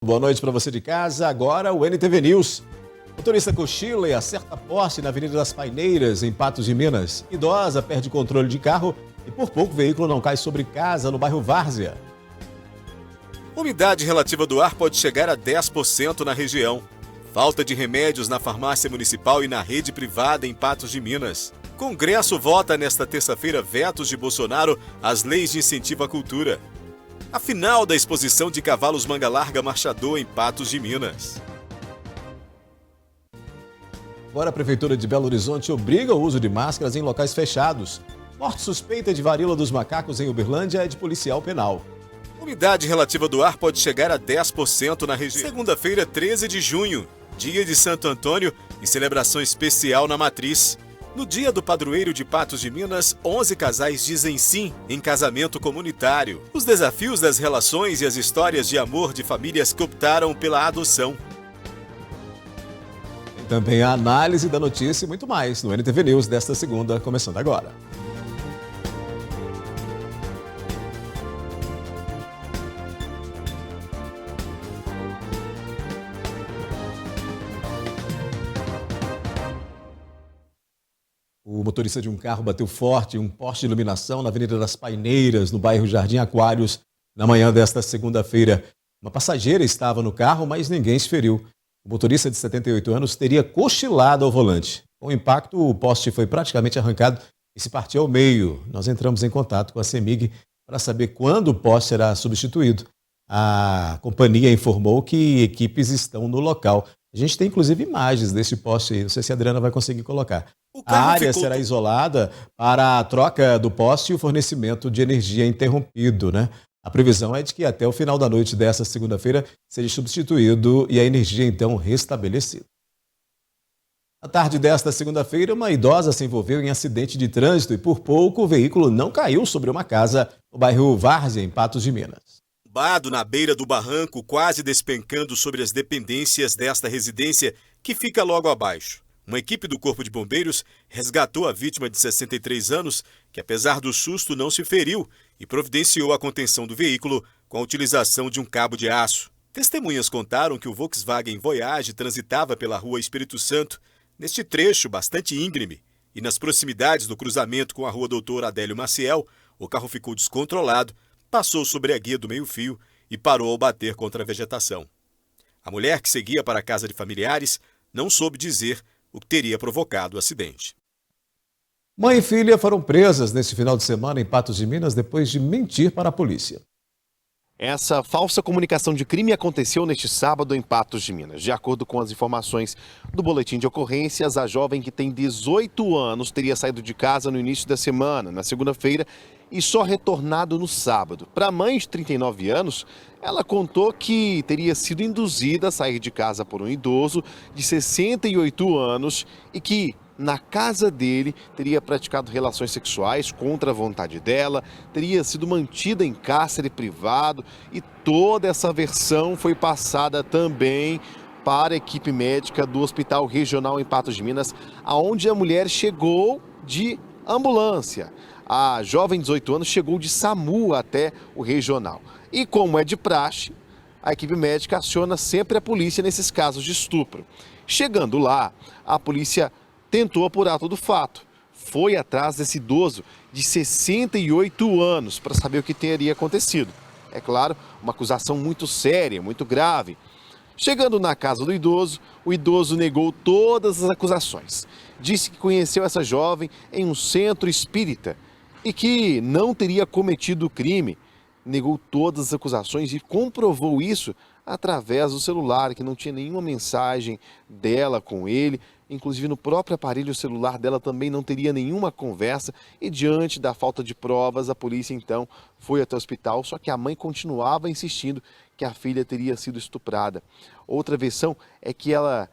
Boa noite para você de casa. Agora o NTV News. Motorista cochila e acerta poste na Avenida das Paineiras, em Patos de Minas. Idosa perde controle de carro e por pouco o veículo não cai sobre casa no bairro Várzea. Umidade relativa do ar pode chegar a 10% na região. Falta de remédios na farmácia municipal e na rede privada em Patos de Minas. Congresso vota nesta terça-feira vetos de Bolsonaro às leis de incentivo à cultura. A final da exposição de cavalos manga larga marchador em Patos de Minas. Agora a Prefeitura de Belo Horizonte obriga o uso de máscaras em locais fechados. Morte suspeita de varíola dos macacos em Uberlândia é de policial penal. Umidade relativa do ar pode chegar a 10% na região. Segunda-feira, 13 de junho, dia de Santo Antônio e celebração especial na Matriz. No dia do padroeiro de Patos de Minas, 11 casais dizem sim em casamento comunitário. Os desafios das relações e as histórias de amor de famílias que optaram pela adoção. Tem também a análise da notícia e muito mais no NTV News desta segunda, começando agora. O motorista de um carro bateu forte em um poste de iluminação na Avenida das Paineiras, no bairro Jardim Aquários, na manhã desta segunda-feira. Uma passageira estava no carro, mas ninguém se feriu. O motorista de 78 anos teria cochilado ao volante. Com o impacto, o poste foi praticamente arrancado e se partiu ao meio. Nós entramos em contato com a CEMIG para saber quando o poste será substituído. A companhia informou que equipes estão no local. A gente tem inclusive imagens desse poste aí, não sei se a Adriana vai conseguir colocar. A área será isolada para a troca do poste e o fornecimento de energia interrompido, né? A previsão é de que até o final da noite desta segunda-feira seja substituído e a energia então restabelecida. Na tarde desta segunda-feira, uma idosa se envolveu em acidente de trânsito e por pouco o veículo não caiu sobre uma casa no bairro Várzea, em Patos de Minas. Tombado na beira do barranco, quase despencando sobre as dependências desta residência, que fica logo abaixo. Uma equipe do Corpo de Bombeiros resgatou a vítima de 63 anos, que apesar do susto não se feriu e providenciou a contenção do veículo com a utilização de um cabo de aço. Testemunhas contaram que o Volkswagen Voyage transitava pela rua Espírito Santo, neste trecho bastante íngreme, e nas proximidades do cruzamento com a rua Doutor Adélio Maciel, o carro ficou descontrolado, passou sobre a guia do meio-fio e parou ao bater contra a vegetação. A mulher, que seguia para a casa de familiares, não soube dizer o que teria provocado o acidente. Mãe e filha foram presas neste final de semana em Patos de Minas depois de mentir para a polícia. Essa falsa comunicação de crime aconteceu neste sábado em Patos de Minas. De acordo com as informações do boletim de ocorrências, a jovem, que tem 18 anos, teria saído de casa no início da semana, na segunda-feira, e só retornado no sábado. Para a mãe de 39 anos, ela contou que teria sido induzida a sair de casa por um idoso de 68 anos e que, na casa dele, teria praticado relações sexuais contra a vontade dela, teria sido mantida em cárcere privado, e toda essa versão foi passada também para a equipe médica do Hospital Regional em Patos de Minas, aonde a mulher chegou de ambulância. A jovem de 18 anos chegou de SAMU até o regional. E como é de praxe, a equipe médica aciona sempre a polícia nesses casos de estupro. Chegando lá, a polícia tentou apurar todo o fato. Foi atrás desse idoso de 68 anos para saber o que teria acontecido. É claro, uma acusação muito séria, muito grave. Chegando na casa do idoso, o idoso negou todas as acusações. Disse que conheceu essa jovem em um centro espírita e que não teria cometido o crime. Negou todas as acusações e comprovou isso através do celular, que não tinha nenhuma mensagem dela com ele. Inclusive no próprio aparelho celular dela também não teria nenhuma conversa, e diante da falta de provas, a polícia então foi até o hospital, só que a mãe continuava insistindo que a filha teria sido estuprada. Outra versão é que ela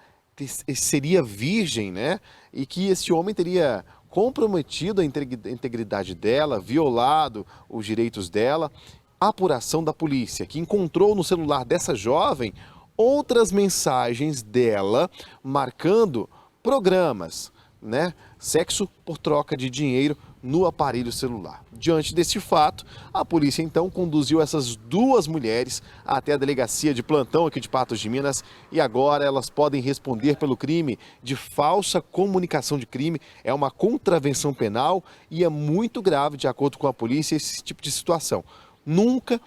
seria virgem, né? E que esse homem teria comprometido a integridade dela, violado os direitos dela. A apuração da polícia, que encontrou no celular dessa jovem outras mensagens dela marcando programas, né? Sexo por troca de dinheiro no aparelho celular. Diante deste fato, a polícia então conduziu essas duas mulheres até a delegacia de plantão aqui de Patos de Minas e agora elas podem responder pelo crime de falsa comunicação de crime. É uma contravenção penal e é muito grave, de acordo com a polícia, esse tipo de situação. Nunca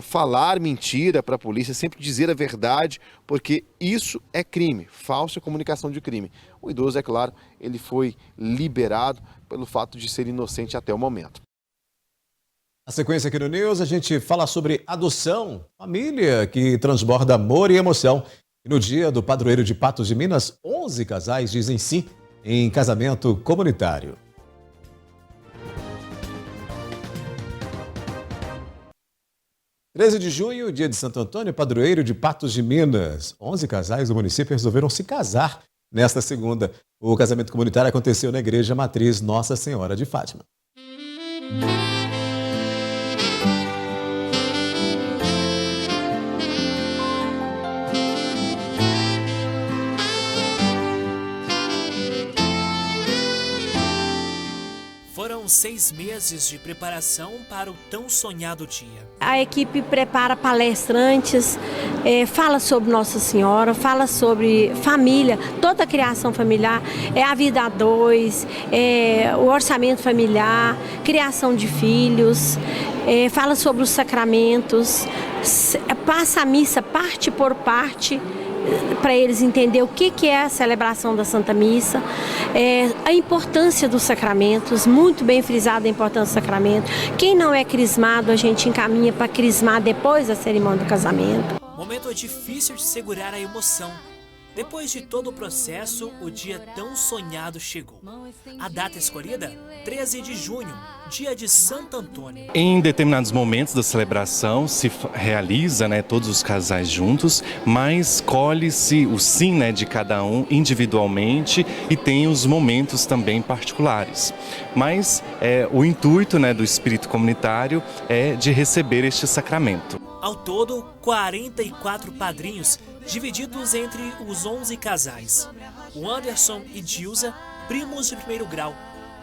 falar mentira para a polícia, sempre dizer a verdade, porque isso é crime, falsa comunicação de crime. O idoso, é claro, ele foi liberado pelo fato de ser inocente até o momento. Na sequência aqui no News, a gente fala sobre adoção, família que transborda amor e emoção. E no dia do padroeiro de Patos de Minas, 11 casais dizem sim em casamento comunitário. 13 de junho, dia de Santo Antônio, padroeiro de Patos de Minas. 11 casais do município resolveram se casar nesta segunda. O casamento comunitário aconteceu na Igreja Matriz Nossa Senhora de Fátima. Foram 6 meses de preparação para o tão sonhado dia. A equipe prepara palestrantes, fala sobre Nossa Senhora, fala sobre família, toda a criação familiar, a vida a dois, o orçamento familiar, criação de filhos, fala sobre os sacramentos, passa a missa parte por parte, para eles entender o que é a celebração da Santa Missa, a importância dos sacramentos, muito bem frisada a importância do sacramento. Quem não é crismado, a gente encaminha para crismar depois da cerimônia do casamento. Momento difícil de segurar a emoção. Depois de todo o processo, o dia tão sonhado chegou. A data escolhida? 13 de junho, dia de Santo Antônio. Em determinados momentos da celebração se realiza, todos os casais juntos, mas colhe-se o sim, de cada um individualmente e tem os momentos também particulares. Mas o intuito do espírito comunitário é de receber este sacramento. Ao todo, 44 padrinhos divididos entre os 11 casais. O Anderson e Dilza, primos de primeiro grau.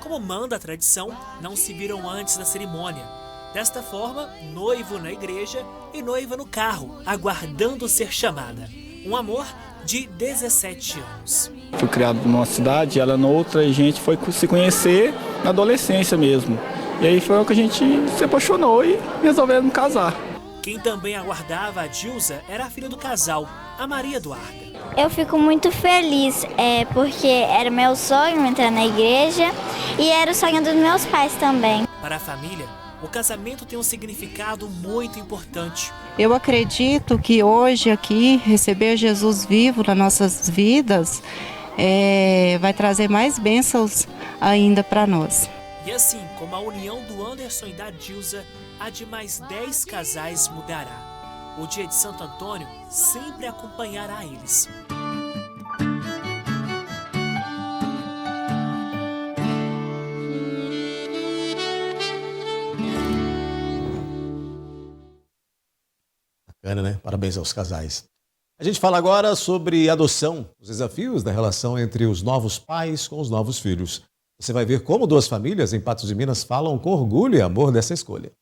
Como manda a tradição, não se viram antes da cerimônia. Desta forma, noivo na igreja e noiva no carro, aguardando ser chamada. Um amor de 17 anos. Fui criado numa cidade, ela noutra, e a gente foi se conhecer na adolescência mesmo. E aí foi o que a gente se apaixonou e resolvemos casar. Quem também aguardava a Dilza era a filha do casal, a Maria Eduarda. Eu fico muito feliz, porque era meu sonho entrar na igreja e era o sonho dos meus pais também. Para a família, o casamento tem um significado muito importante. Eu acredito que hoje aqui, receber Jesus vivo nas nossas vidas, vai trazer mais bênçãos ainda para nós. E assim como a união do Anderson e da Dilza, a de mais 10 casais mudará. O dia de Santo Antônio sempre acompanhará eles. Bacana, né? Parabéns aos casais. A gente fala agora sobre adoção, os desafios da relação entre os novos pais com os novos filhos. Você vai ver como duas famílias em Patos de Minas falam com orgulho e amor dessa escolha.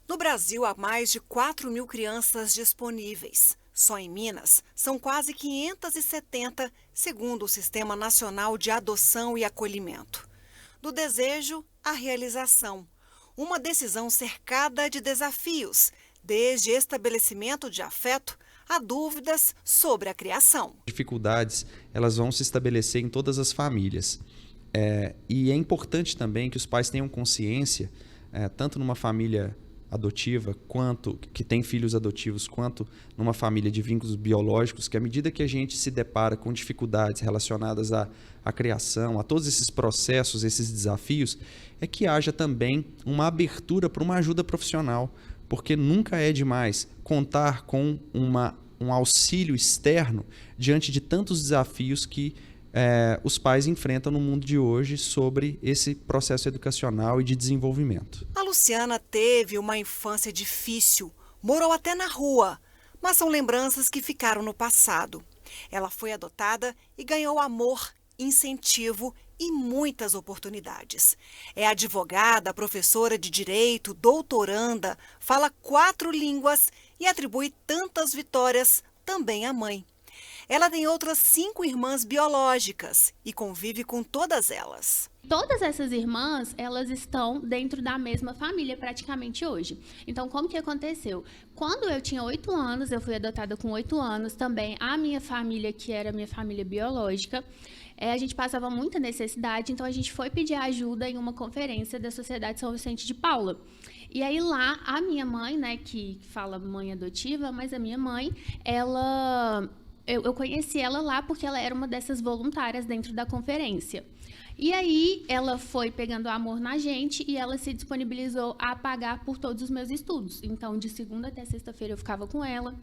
No Brasil, há mais de 4.000 crianças disponíveis. Só em Minas, são quase 570, segundo o Sistema Nacional de Adoção e Acolhimento. Do desejo à realização. Uma decisão cercada de desafios, desde estabelecimento de afeto a dúvidas sobre a criação. Dificuldades, elas vão se estabelecer em todas as famílias. E é importante também que os pais tenham consciência, tanto numa família adotiva, quanto que tem filhos adotivos, quanto numa família de vínculos biológicos, que à medida que a gente se depara com dificuldades relacionadas à criação, a todos esses processos, esses desafios, é que haja também uma abertura para uma ajuda profissional, porque nunca é demais contar com um auxílio externo diante de tantos desafios que os pais enfrentam no mundo de hoje sobre esse processo educacional e de desenvolvimento. A Luciana teve uma infância difícil, morou até na rua, mas são lembranças que ficaram no passado. Ela foi adotada e ganhou amor, incentivo e muitas oportunidades. É advogada, professora de direito, doutoranda, fala 4 línguas e atribui tantas vitórias também à mãe. Ela tem outras 5 irmãs biológicas e convive com todas elas. Todas essas irmãs, elas estão dentro da mesma família praticamente hoje. Então, como que aconteceu? Quando eu tinha 8 anos, eu fui adotada com 8 anos também. A minha família, que era a minha família biológica, a gente passava muita necessidade, então a gente foi pedir ajuda em uma conferência da Sociedade São Vicente de Paula. E aí lá, a minha mãe, né, que fala mãe adotiva, mas a minha mãe, ela... Eu conheci ela lá porque ela era uma dessas voluntárias dentro da conferência. E aí, ela foi pegando amor na gente e ela se disponibilizou a pagar por todos os meus estudos. Então, de segunda até sexta-feira eu ficava com ela,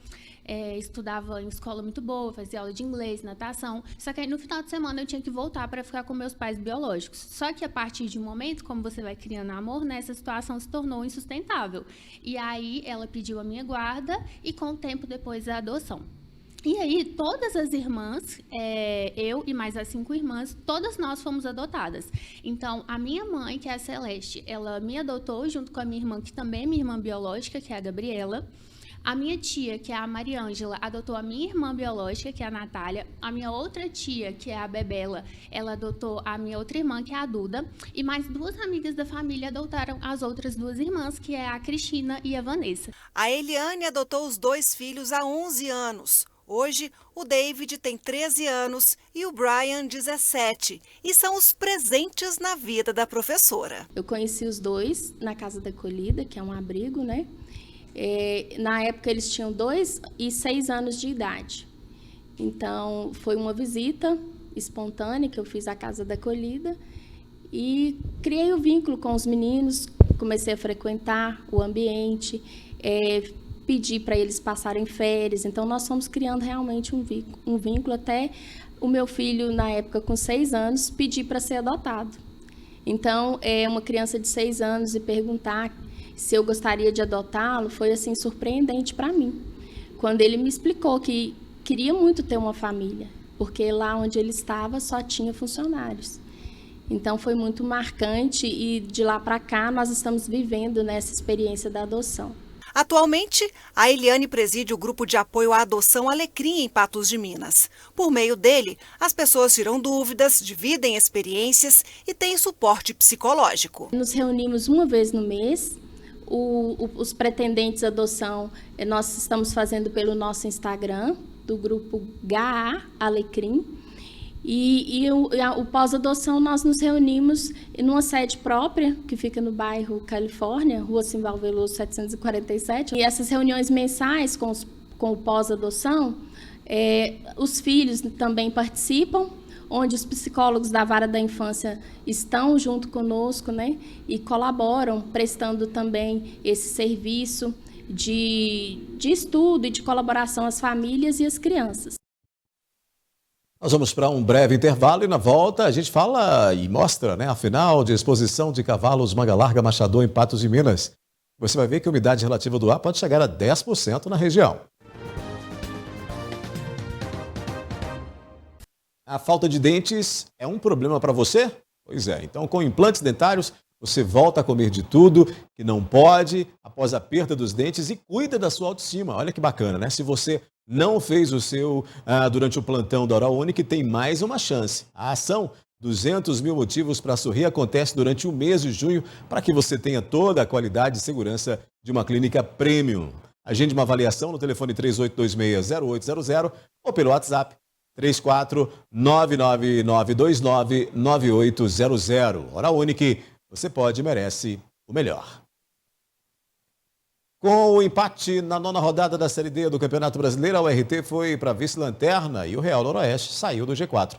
estudava em escola muito boa, fazia aula de inglês, natação. Só que aí, no final de semana, eu tinha que voltar para ficar com meus pais biológicos. Só que a partir de um momento, como você vai criando amor, né, essa situação se tornou insustentável. E aí, ela pediu a minha guarda e, com o tempo depois, a adoção. E aí, todas as irmãs, eu e mais as 5 irmãs, todas nós fomos adotadas. Então, a minha mãe, que é a Celeste, ela me adotou junto com a minha irmã, que também é minha irmã biológica, que é a Gabriela. A minha tia, que é a Mariângela, adotou a minha irmã biológica, que é a Natália. A minha outra tia, que é a Bebela, ela adotou a minha outra irmã, que é a Duda. E mais 2 amigas da família adotaram as outras 2 irmãs, que é a Cristina e a Vanessa. A Eliane adotou os 2 filhos há 11 anos. Hoje, o David tem 13 anos e o Brian 17, e são os presentes na vida da professora. Eu conheci os 2 na Casa da Acolhida, que é um abrigo, né? Na época, eles tinham 2 e 6 anos de idade. Então, foi uma visita espontânea que eu fiz à Casa da Acolhida e criei o vínculo com os meninos, comecei a frequentar o ambiente, pedi para eles passarem férias, então nós fomos criando realmente um vínculo até o meu filho, na época com 6 anos, pedir para ser adotado. Então, uma criança de 6 anos e perguntar se eu gostaria de adotá-lo foi assim surpreendente para mim. Quando ele me explicou que queria muito ter uma família, porque lá onde ele estava só tinha funcionários. Então foi muito marcante e de lá para cá nós estamos vivendo nessa experiência da adoção. Atualmente, a Eliane preside o grupo de apoio à adoção Alecrim em Patos de Minas. Por meio dele, as pessoas tiram dúvidas, dividem experiências e têm suporte psicológico. Nos reunimos uma vez no mês. Os pretendentes à adoção, nós estamos fazendo pelo nosso Instagram, do grupo GA Alecrim. E o pós-adoção, nós nos reunimos em uma sede própria, que fica no bairro Califórnia, Rua Simval Veloso 747. E essas reuniões mensais com o pós-adoção, os filhos também participam, onde os psicólogos da Vara da Infância estão junto conosco, né, e colaboram, prestando também esse serviço de estudo e de colaboração às famílias e às crianças. Nós vamos para um breve intervalo e na volta a gente fala e mostra, né, a final de exposição de cavalos Manga Larga Machador em Patos de Minas. Você vai ver que a umidade relativa do ar pode chegar a 10% na região. A falta de dentes é um problema para você? Pois é, então com implantes dentários você volta a comer de tudo que não pode após a perda dos dentes e cuida da sua autoestima. Olha que bacana, né? Se você não fez o seu durante o plantão da Oral Unique, tem mais uma chance. A ação 200 mil motivos para sorrir acontece durante o mês de junho para que você tenha toda a qualidade e segurança de uma clínica premium. Agende uma avaliação no telefone 3826-0800 ou pelo WhatsApp 34-99929-9800. Oral Unique, você pode e merece o melhor. Com o empate na 9ª rodada da Série D do Campeonato Brasileiro, a URT foi para a vice-lanterna e o Real Noroeste saiu do G4.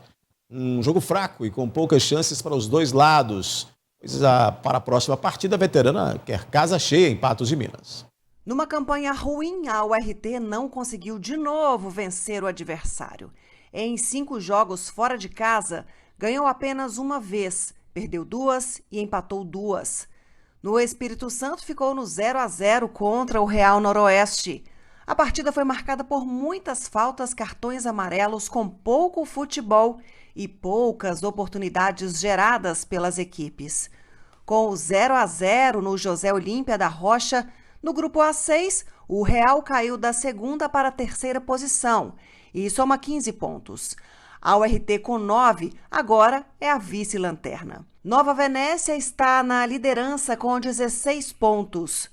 Um jogo fraco e com poucas chances para os dois lados. Pois para a próxima partida, a veterana quer casa cheia em Patos de Minas. Numa campanha ruim, a URT não conseguiu de novo vencer o adversário. Em 5 jogos fora de casa, ganhou apenas uma vez, perdeu 2 e empatou 2. No Espírito Santo, ficou no 0-0 contra o Real Noroeste. A partida foi marcada por muitas faltas, cartões amarelos, com pouco futebol e poucas oportunidades geradas pelas equipes. Com o 0-0 no José Olímpia da Rocha, no grupo A6, o Real caiu da 2ª para a 3ª posição e soma 15 pontos. A URT com 9 agora é a vice-lanterna. Nova Venécia está na liderança com 16 pontos.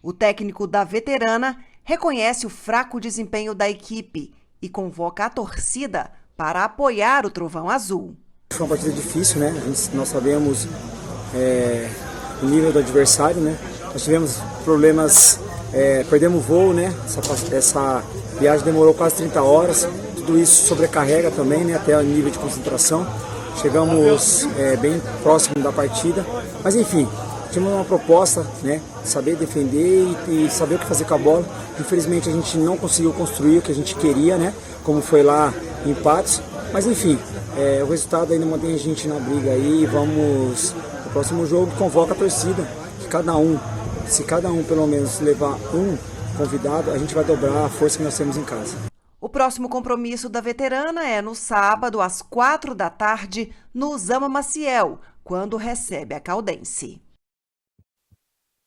O técnico da veterana reconhece o fraco desempenho da equipe e convoca a torcida para apoiar o Trovão Azul. Foi uma partida difícil, né? Nós sabemos o nível do adversário, né? Nós tivemos problemas, perdemos o voo, né? Essa viagem demorou quase 30 horas, tudo isso sobrecarrega também, né? Até o nível de concentração. Chegamos bem próximo da partida, mas enfim, tínhamos uma proposta, né? Saber defender e saber o que fazer com a bola. Infelizmente a gente não conseguiu construir o que a gente queria, né? Como foi lá em Patos, mas enfim, o resultado ainda mantém a gente na briga aí. Vamos no próximo jogo, convoca a torcida, que se cada um pelo menos levar um convidado, a gente vai dobrar a força que nós temos em casa. O próximo compromisso da veterana é no sábado, às 4 da tarde, no Zama Maciel, quando recebe a Caldense.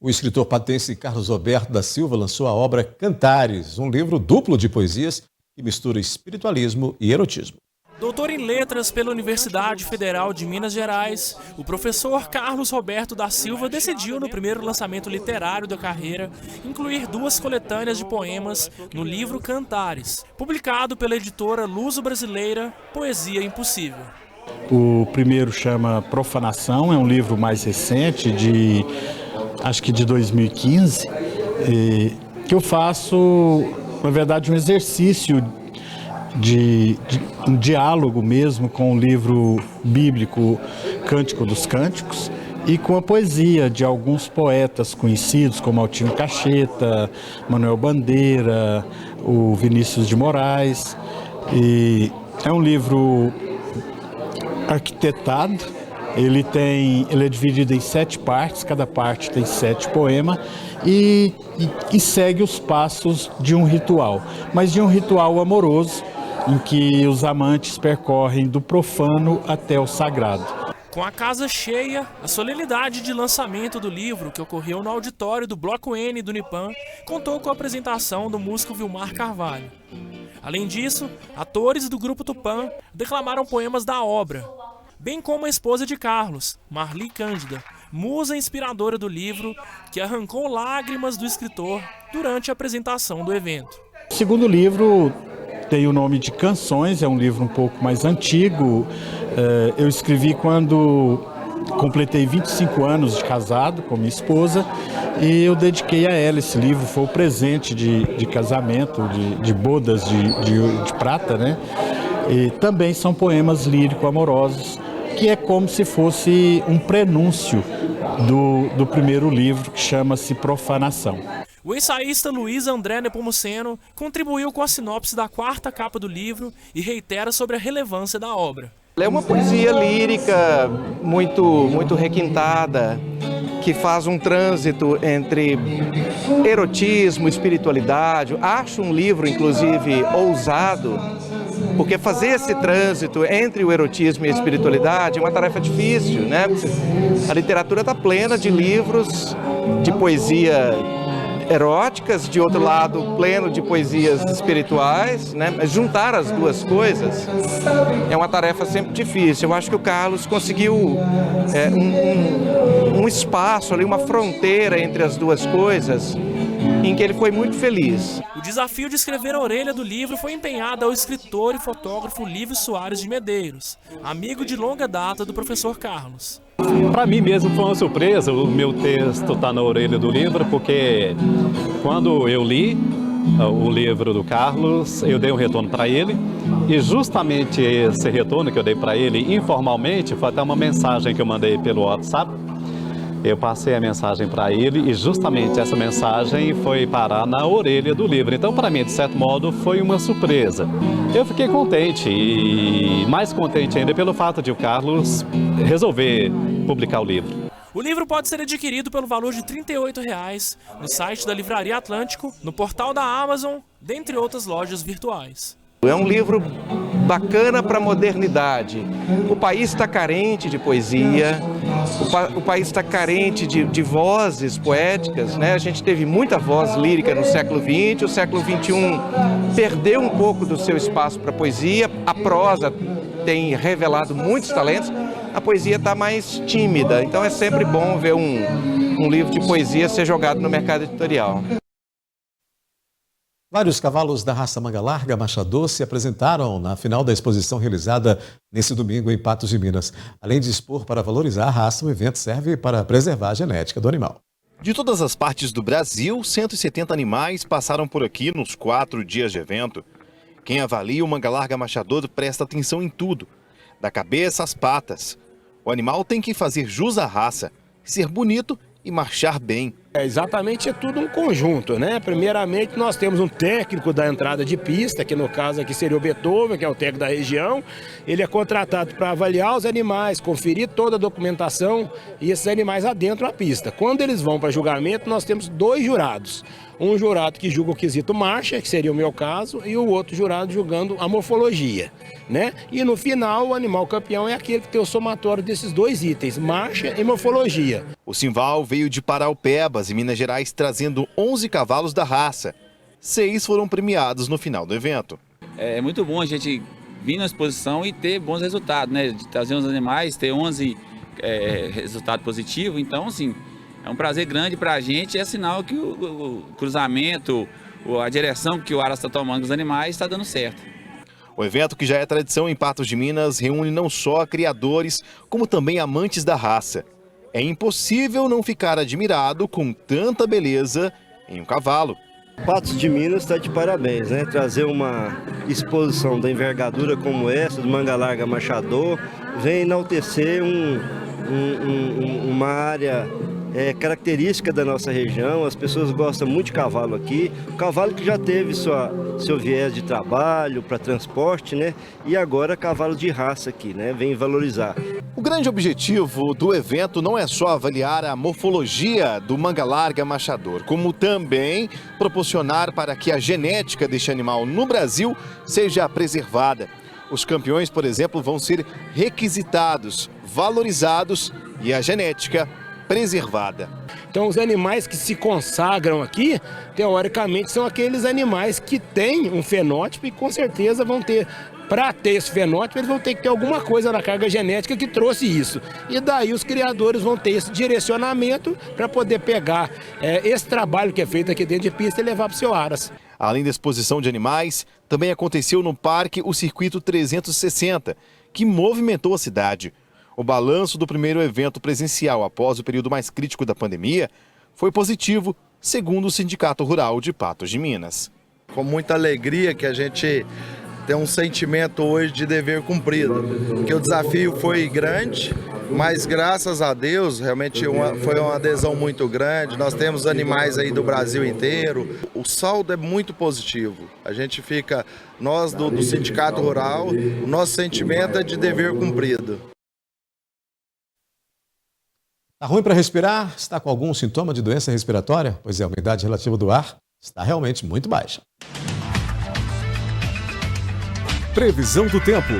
O escritor patense Carlos Roberto da Silva lançou a obra Cantares, um livro duplo de poesias que mistura espiritualismo e erotismo. Doutor em Letras pela Universidade Federal de Minas Gerais, o professor Carlos Roberto da Silva decidiu, no primeiro lançamento literário da carreira, incluir 2 coletâneas de poemas no livro Cantares, publicado pela editora luso-brasileira Poesia Impossível. O primeiro chama Profanação, é um livro mais recente, acho que de 2015, que eu faço, na verdade, um exercício de um diálogo mesmo com o livro bíblico Cântico dos Cânticos e com a poesia de alguns poetas conhecidos como Altino Cacheta, Manuel Bandeira, o Vinícius de Moraes. E é um livro arquitetado, ele é dividido em 7 partes, cada parte tem 7 poemas e segue os passos de um ritual, mas de um ritual amoroso, em que os amantes percorrem do profano até o sagrado. Com a casa cheia, a solenidade de lançamento do livro, que ocorreu no auditório do Bloco N do Unipan, contou com a apresentação do músico Vilmar Carvalho. Além disso, atores do Grupo Tupã declamaram poemas da obra, bem como a esposa de Carlos, Marli Cândida, musa inspiradora do livro, que arrancou lágrimas do escritor durante a apresentação do evento. O segundo livro tem o nome de Canções, é um livro um pouco mais antigo. Eu escrevi quando completei 25 anos de casado com minha esposa e eu dediquei a ela esse livro, foi o presente de casamento, de bodas de prata, né? E também são poemas lírico-amorosos, que é como se fosse um prenúncio do primeiro livro, que chama-se Profanação. O ensaísta Luiz André Nepomuceno contribuiu com a sinopse da 4ª capa do livro e reitera sobre a relevância da obra. É uma poesia lírica muito requintada, que faz um trânsito entre erotismo e espiritualidade. Acho um livro, inclusive, ousado, porque fazer esse trânsito entre o erotismo e a espiritualidade é uma tarefa difícil, né? A literatura está plena de livros de poesia eróticas, de outro lado, pleno de poesias espirituais, né? Mas juntar as duas coisas é uma tarefa sempre difícil. Eu acho que o Carlos conseguiu um espaço ali, uma fronteira entre as duas coisas, em que ele foi muito feliz. O desafio de escrever a orelha do livro foi empenhado ao escritor e fotógrafo Lívio Soares de Medeiros, amigo de longa data do professor Carlos. Para mim mesmo foi uma surpresa o meu texto estar na orelha do livro, porque quando eu li o livro do Carlos, eu dei um retorno para ele, e justamente esse retorno que eu dei para ele informalmente foi até uma mensagem que eu mandei pelo WhatsApp. Eu passei a mensagem para ele e justamente essa mensagem foi parar na orelha do livro. Então, para mim, de certo modo, foi uma surpresa. Eu fiquei contente e mais contente ainda pelo fato de o Carlos resolver publicar o livro. O livro pode ser adquirido pelo valor de R$ 38,00 no site da Livraria Atlântico, no portal da Amazon, dentre outras lojas virtuais. É um livro bacana para a modernidade. O país está carente de poesia, o país está carente de vozes poéticas, né? A gente teve muita voz lírica no século XX, o século XXI perdeu um pouco do seu espaço para a poesia, a prosa tem revelado muitos talentos, a poesia está mais tímida, então é sempre bom ver um livro de poesia ser jogado no mercado editorial. Vários cavalos da raça manga larga Machador se apresentaram na final da exposição realizada nesse domingo em Patos de Minas. Além de expor para valorizar a raça, o evento serve para preservar a genética do animal. De todas as partes do Brasil, 170 animais passaram por aqui nos 4 dias de evento. Quem avalia o manga larga Machador presta atenção em tudo, da cabeça às patas. O animal tem que fazer jus à raça, ser bonito e marchar bem. Exatamente, é tudo um conjunto, né? Primeiramente, nós temos um técnico da entrada de pista, que no caso aqui seria o Beethoven, que é o técnico da região. Ele é contratado para avaliar os animais, conferir toda a documentação e esses animais adentro da pista. Quando eles vão para julgamento, nós temos 2 jurados. Um jurado que julga o quesito marcha, que seria o meu caso, e o outro jurado julgando a morfologia, né? E no final, o animal campeão é aquele que tem o somatório desses 2 itens, marcha e morfologia. O Simval veio de Paraupebas, em Minas Gerais, trazendo 11 cavalos da raça. 6 foram premiados no final do evento. É muito bom a gente vir na exposição e ter bons resultados, né? De trazer os animais, ter 11 resultados positivos, então, assim, é um prazer grande para a gente, é sinal que o cruzamento, a direção que o Aras está tomando com os animais está dando certo. O evento, que já é tradição em Patos de Minas, reúne não só criadores, como também amantes da raça. É impossível não ficar admirado com tanta beleza em um cavalo. Patos de Minas está de parabéns, né? Trazer uma exposição da envergadura como essa, do manga larga Machador, vem enaltecer uma área característica da nossa região. As pessoas gostam muito de cavalo aqui. O cavalo que já teve seu viés de trabalho para transporte, né? E agora cavalo de raça aqui, né? Vem valorizar. O grande objetivo do evento não é só avaliar a morfologia do manga larga Machador, como também proporcionar para que a genética deste animal no Brasil seja preservada. Os campeões, por exemplo, vão ser requisitados, valorizados e a genética preservada. Então, os animais que se consagram aqui, teoricamente, são aqueles animais que têm um fenótipo e com certeza vão ter, para ter esse fenótipo, eles vão ter que ter alguma coisa na carga genética que trouxe isso. E daí os criadores vão ter esse direcionamento para poder pegar esse trabalho que é feito aqui dentro de pista e levar para o seu Aras. Além da exposição de animais, também aconteceu no parque o Circuito 360, que movimentou a cidade. O balanço do primeiro evento presencial após o período mais crítico da pandemia foi positivo, segundo o Sindicato Rural de Patos de Minas. Com muita alegria que a gente tem um sentimento hoje de dever cumprido, porque o desafio foi grande, mas graças a Deus realmente foi uma adesão muito grande. Nós temos animais aí do Brasil inteiro. O saldo é muito positivo. A gente fica, nós do Sindicato Rural, o nosso sentimento é de dever cumprido. Está ruim para respirar? Está com algum sintoma de doença respiratória? Pois é, a umidade relativa do ar está realmente muito baixa. Previsão do tempo.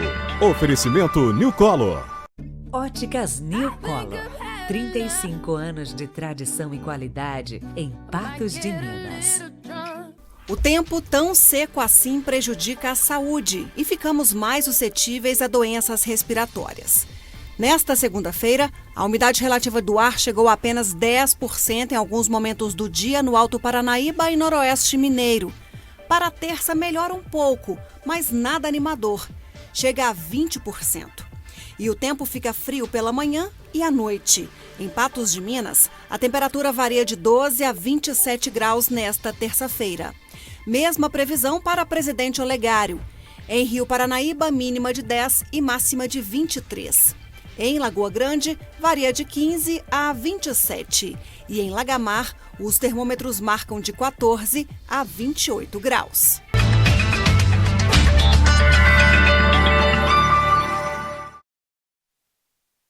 Oferecimento New Color. Óticas New Color. 35 anos de tradição e qualidade em Patos de Minas. O tempo tão seco assim prejudica a saúde e ficamos mais suscetíveis a doenças respiratórias. Nesta segunda-feira, a umidade relativa do ar chegou a apenas 10% em alguns momentos do dia no Alto Paranaíba e Noroeste Mineiro. Para a terça, melhora um pouco, mas nada animador. Chega a 20%. E o tempo fica frio pela manhã e à noite. Em Patos de Minas, a temperatura varia de 12 a 27 graus nesta terça-feira. Mesma previsão para Presidente Olegário. Em Rio Paranaíba, mínima de 10 e máxima de 23. Em Lagoa Grande, varia de 15 a 27. E em Lagamar, os termômetros marcam de 14 a 28 graus.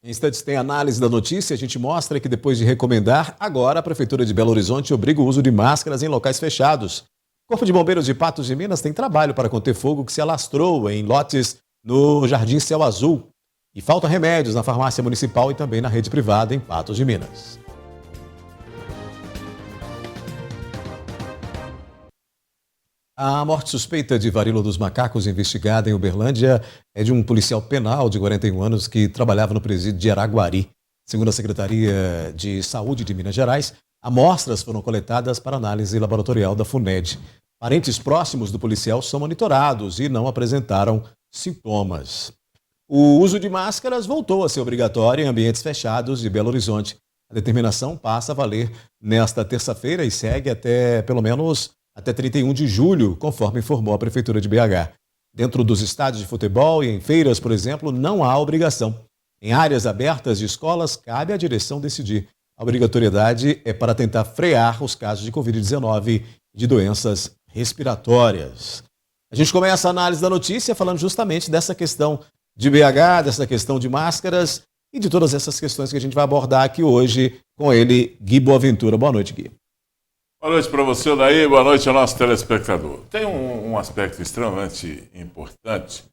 Em instantes tem análise da notícia. A gente mostra que depois de recomendar, agora a Prefeitura de Belo Horizonte obriga o uso de máscaras em locais fechados. O Corpo de Bombeiros de Patos de Minas tem trabalho para conter fogo que se alastrou em lotes no Jardim Céu Azul. E faltam remédios na farmácia municipal e também na rede privada em Patos de Minas. A morte suspeita de varíola dos macacos investigada em Uberlândia é de um policial penal de 41 anos que trabalhava no presídio de Araguari. Segundo a Secretaria de Saúde de Minas Gerais, amostras foram coletadas para análise laboratorial da FUNED. Parentes próximos do policial são monitorados e não apresentaram sintomas. O uso de máscaras voltou a ser obrigatório em ambientes fechados de Belo Horizonte. A determinação passa a valer nesta terça-feira e segue até 31 de julho, conforme informou a Prefeitura de BH. Dentro dos estádios de futebol e em feiras, por exemplo, não há obrigação. Em áreas abertas de escolas, cabe à direção decidir. A obrigatoriedade é para tentar frear os casos de Covid-19 e de doenças respiratórias. A gente começa a análise da notícia falando justamente dessa questão de BH, dessa questão de máscaras e de todas essas questões que a gente vai abordar aqui hoje com ele, Gui Boaventura. Boa noite, Gui. Boa noite para você, Daí. Boa noite ao nosso telespectador. Tem um aspecto extremamente importante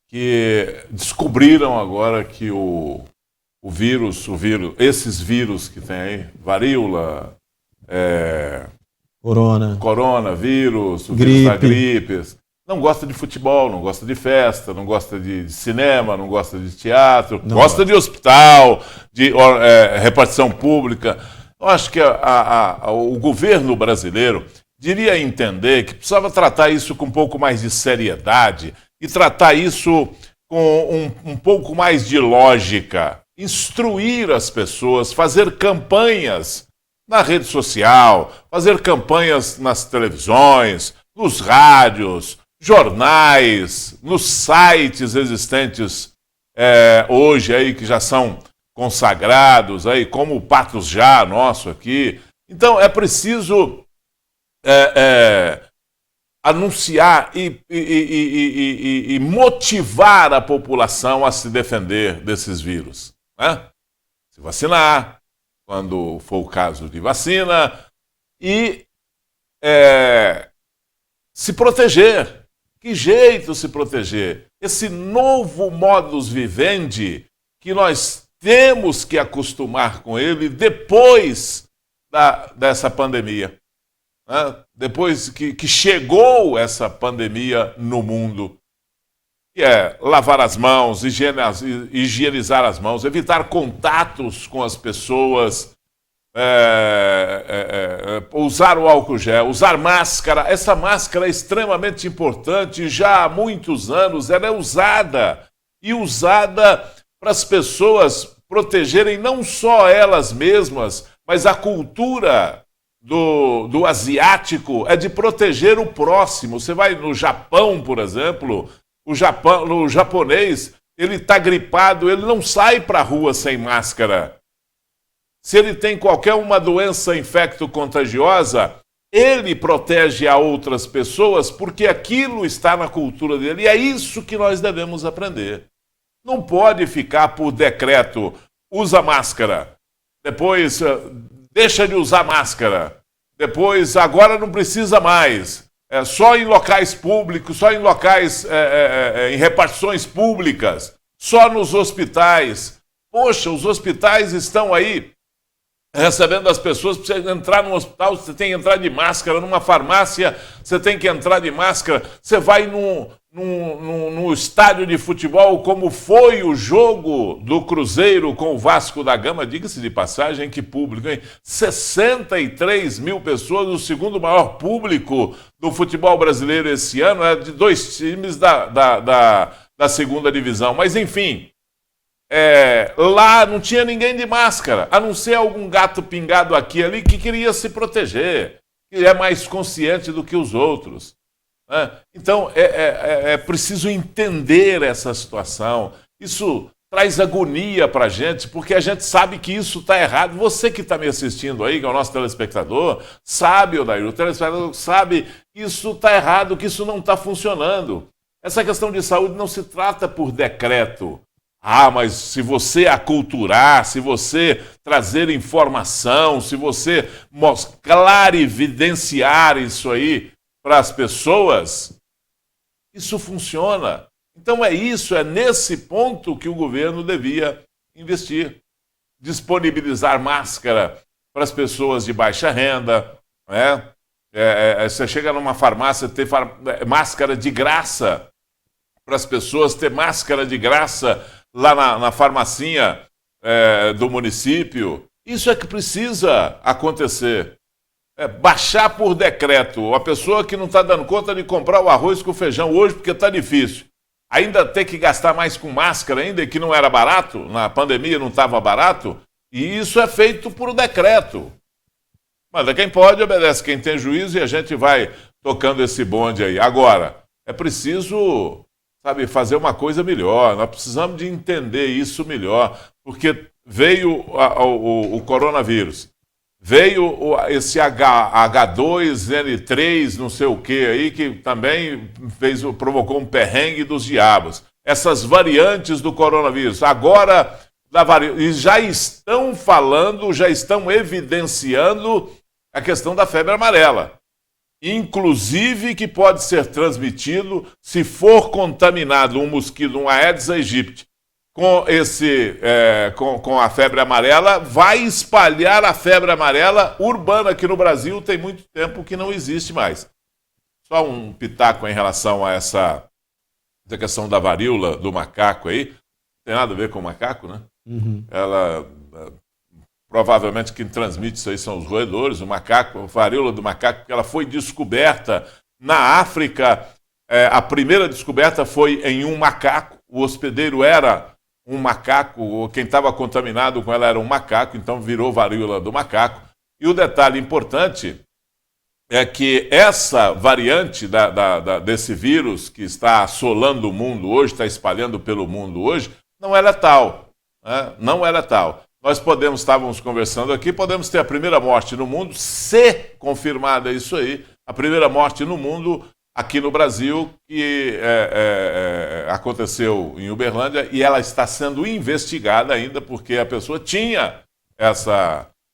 que descobriram agora que esses vírus que tem aí, varíola, coronavírus, o vírus da gripe, não gosta de futebol, não gosta de festa, não gosta de cinema, não gosta de teatro, gosta de hospital, de repartição pública. Eu acho que o governo brasileiro diria entender que precisava tratar isso com um pouco mais de seriedade e tratar isso com um pouco mais de lógica. Instruir as pessoas, fazer campanhas na rede social, fazer campanhas nas televisões, nos rádios, jornais, nos sites existentes hoje aí que já são consagrados, aí, como o Patos Já, nosso aqui. Então, é preciso anunciar e motivar a população a se defender desses vírus, né? Se vacinar, quando for o caso de vacina, e se proteger. Que jeito se proteger? Esse novo modus vivendi que nós temos que acostumar com ele depois dessa pandemia. Né? Depois que chegou essa pandemia no mundo. Que é lavar as mãos, higienizar as mãos, evitar contatos com as pessoas, usar o álcool gel, usar máscara. Essa máscara é extremamente importante, já há muitos anos ela é usada. E usada para as pessoas protegerem não só elas mesmas, mas a cultura do asiático é de proteger o próximo. Você vai no Japão, por exemplo, o japonês, ele está gripado, ele não sai para a rua sem máscara. Se ele tem qualquer uma doença infecto-contagiosa, ele protege a outras pessoas porque aquilo está na cultura dele. E é isso que nós devemos aprender. Não pode ficar por decreto, usa máscara, depois deixa de usar máscara, depois agora não precisa mais, só em locais públicos, só em locais, em repartições públicas, só nos hospitais. Poxa, os hospitais estão aí recebendo as pessoas. Para você entrar no hospital, você tem que entrar de máscara. Numa farmácia, você tem que entrar de máscara. Você vai num estádio de futebol, como foi o jogo do Cruzeiro com o Vasco da Gama, diga-se de passagem, que público, hein? 63 mil pessoas, o segundo maior público do futebol brasileiro esse ano, é de dois times da segunda divisão. Mas, enfim, lá não tinha ninguém de máscara, a não ser algum gato pingado aqui e ali que queria se proteger, que é mais consciente do que os outros. Né? Então, é preciso entender essa situação. Isso traz agonia para a gente, porque a gente sabe que isso está errado. Você que está me assistindo aí, que é o nosso telespectador, sabe, Odair, o telespectador sabe que isso está errado, que isso não está funcionando. Essa questão de saúde não se trata por decreto. Ah, mas se você aculturar, se você trazer informação, se você clarividenciar isso aí para as pessoas, isso funciona. Então é nesse ponto que o governo devia investir. Disponibilizar máscara para as pessoas de baixa renda, né? Você chega numa farmácia, ter máscara de graça para as pessoas, ter máscara de graça lá na farmacinha do município. Isso é que precisa acontecer. Baixar por decreto. A pessoa que não está dando conta de comprar o arroz com feijão hoje porque está difícil. Ainda ter que gastar mais com máscara ainda, que não era barato, na pandemia não estava barato, e isso é feito por decreto. Mas quem pode obedece, quem tem juízo, e a gente vai tocando esse bonde aí. Agora, é preciso, fazer uma coisa melhor, nós precisamos de entender isso melhor, porque veio o coronavírus, veio esse H2N3, não sei o que aí, que também provocou um perrengue dos diabos. Essas variantes do coronavírus. Agora, e já estão falando, já estão evidenciando a questão da febre amarela. Inclusive que pode ser transmitido, se for contaminado um mosquito, um Aedes aegypti, com a febre amarela, vai espalhar a febre amarela urbana, que no Brasil tem muito tempo que não existe mais. Só um pitaco em relação a essa questão da varíola do macaco aí. Não tem nada a ver com o macaco, né? Uhum. Ela, provavelmente quem transmite isso aí são os roedores, o macaco, a varíola do macaco, porque ela foi descoberta na África. A primeira descoberta foi em um macaco, o hospedeiro era um macaco, ou quem estava contaminado com ela era um macaco, então virou varíola do macaco. E o detalhe importante é que essa variante desse vírus que está assolando o mundo hoje, está espalhando pelo mundo hoje, não é letal. Né? Não é letal. Nós estávamos conversando aqui, podemos ter a primeira morte no mundo, se confirmada isso aí, a primeira morte no mundo aqui no Brasil, que aconteceu em Uberlândia, e ela está sendo investigada ainda, porque a pessoa tinha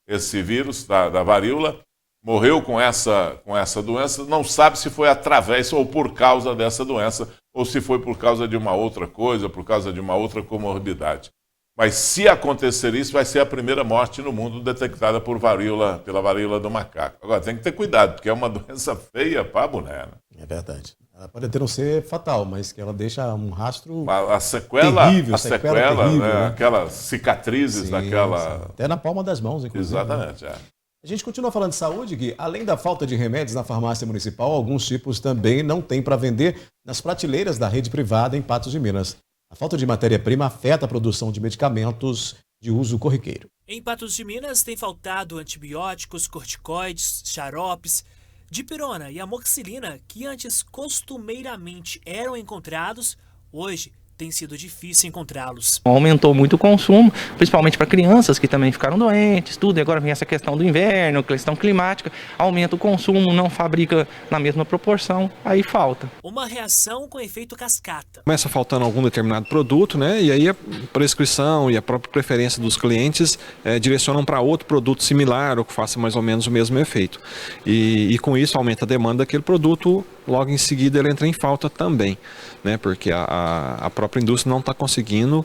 esse vírus da varíola, morreu com essa doença, não sabe se foi através ou por causa dessa doença, ou se foi por causa de uma outra coisa, por causa de uma outra comorbidade. Mas se acontecer isso, vai ser a primeira morte no mundo detectada pela varíola do macaco. Agora, tem que ter cuidado, porque é uma doença feia para a mulher. Né? É verdade. Ela pode até não ser fatal, mas que ela deixa um rastro a sequela terrível. Terrível, né? Aquelas cicatrizes daquela... Sim. Até na palma das mãos, inclusive. Exatamente, A gente continua falando de saúde, que além da falta de remédios na farmácia municipal, alguns tipos também não tem para vender nas prateleiras da rede privada em Patos de Minas. A falta de matéria-prima afeta a produção de medicamentos de uso corriqueiro. Em Patos de Minas tem faltado antibióticos, corticoides, xaropes, dipirona e amoxicilina, que antes costumeiramente eram encontrados, hoje tem sido difícil encontrá-los. Aumentou muito o consumo, principalmente para crianças que também ficaram doentes, tudo. E agora vem essa questão do inverno, questão climática, aumenta o consumo, não fabrica na mesma proporção, aí falta. Uma reação com efeito cascata. Começa faltando algum determinado produto, né? E aí a prescrição e a própria preferência dos clientes direcionam para outro produto similar ou que faça mais ou menos o mesmo efeito. E com isso aumenta a demanda daquele produto, logo em seguida ele entra em falta também, né? Porque a própria indústria não está conseguindo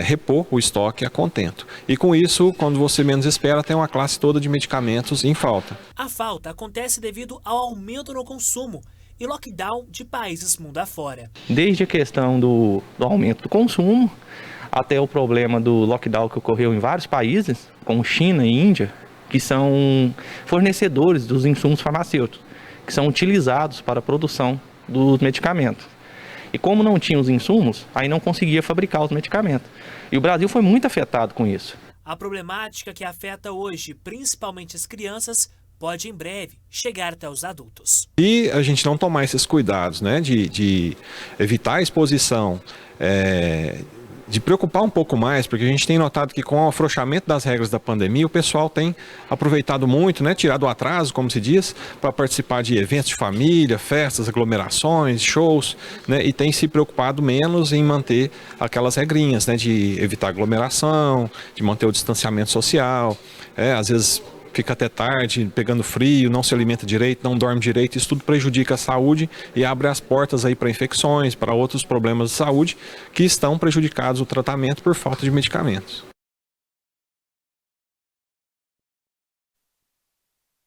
repor o estoque a contento. E com isso, quando você menos espera, tem uma classe toda de medicamentos em falta. A falta acontece devido ao aumento no consumo e lockdown de países mundo afora. Desde a questão do aumento do consumo, até o problema do lockdown que ocorreu em vários países, como China e Índia, que são fornecedores dos insumos farmacêuticos, que são utilizados para a produção dos medicamentos. E como não tinha os insumos, aí não conseguia fabricar os medicamentos. E o Brasil foi muito afetado com isso. A problemática que afeta hoje, principalmente as crianças, pode em breve chegar até os adultos. E a gente não tomar esses cuidados, né, de evitar a exposição de preocupar um pouco mais, porque a gente tem notado que com o afrouxamento das regras da pandemia, o pessoal tem aproveitado muito, né, tirado o atraso, como se diz, para participar de eventos de família, festas, aglomerações, shows, né, e tem se preocupado menos em manter aquelas regrinhas, né, de evitar aglomeração, de manter o distanciamento social, às vezes fica até tarde, pegando frio, não se alimenta direito, não dorme direito, isso tudo prejudica a saúde e abre as portas aí para infecções, para outros problemas de saúde que estão prejudicados o tratamento por falta de medicamentos.